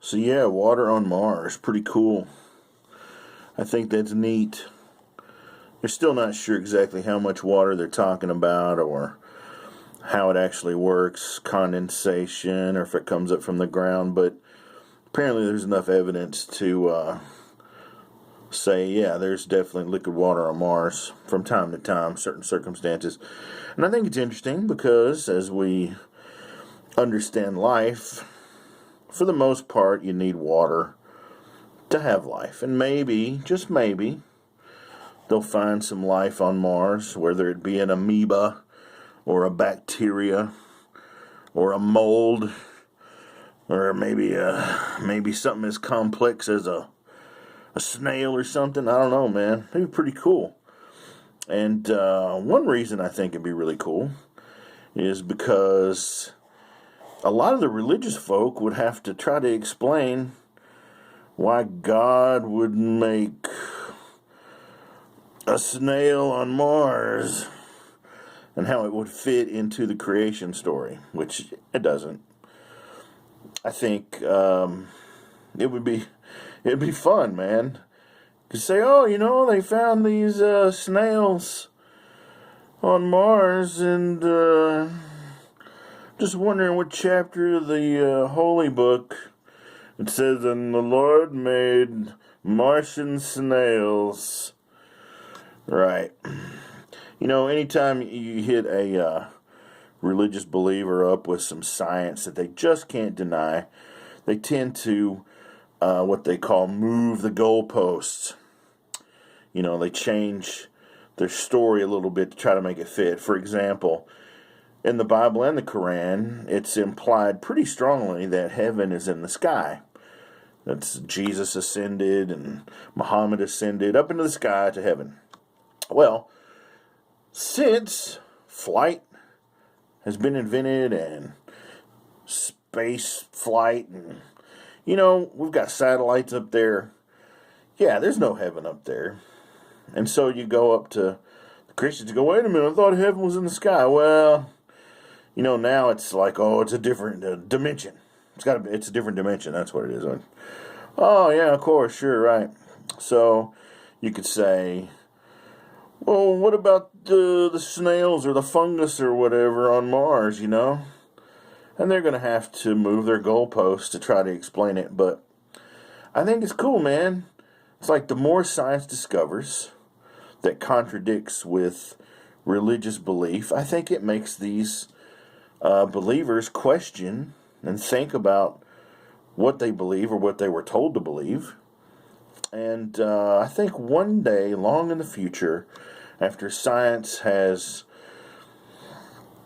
So yeah, water on Mars, pretty cool. I think that's neat. They're still not sure exactly how much water they're talking about or how it actually works, condensation, or if it comes up from the ground, but apparently there's enough evidence to say, yeah, there's definitely liquid water on Mars from time to time, certain circumstances. And I think it's interesting because as we understand life, for the most part, you need water to have life. And maybe, just maybe, they'll find some life on Mars, whether it be an amoeba or a bacteria or a mold or maybe something as complex as a snail or something. I don't know, man. It'd be pretty cool. And one reason I think it'd be really cool is because a lot of the religious folk would have to try to explain why God would make a snail on Mars and how it would fit into the creation story, which it doesn't. I think it'd be fun, man. You say, oh, they found these snails on Mars, and just wondering what chapter of the Holy Book it says, and the Lord made Martian snails. Right. Anytime you hit a religious believer up with some science that they just can't deny, they tend to what they call move the goalposts. They change their story a little bit to try to make it fit. For example, in the Bible and the Quran, it's implied pretty strongly that heaven is in the sky. That's Jesus ascended and Muhammad ascended up into the sky to heaven. Well, since flight has been invented and space flight and, we've got satellites up there, yeah, there's no heaven up there. And so you go up to the Christians and go, wait a minute, I thought heaven was in the sky. Well, now it's like, oh, it's a different dimension. It's a different dimension. That's what it is. Oh, yeah, of course, sure, right. So you could say, well, what about the snails or the fungus or whatever on Mars, And they're going to have to move their goalposts to try to explain it. But I think it's cool, man. It's like the more science discovers that contradicts with religious belief, I think it makes these believers question and think about what they believe or what they were told to believe. And I think one day, long in the future, after science has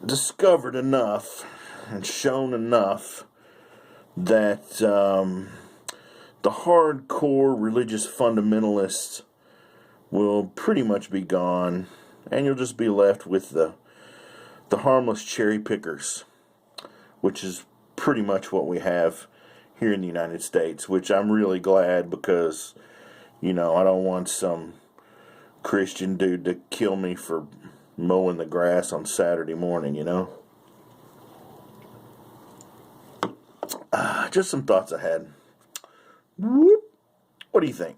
discovered enough and shown enough that the hardcore religious fundamentalists will pretty much be gone, and you'll just be left with the harmless cherry pickers, which is pretty much what we have here in the United States, which I'm really glad because, I don't want some Christian dude to kill me for mowing the grass on Saturday morning, Just some thoughts I had. What do you think?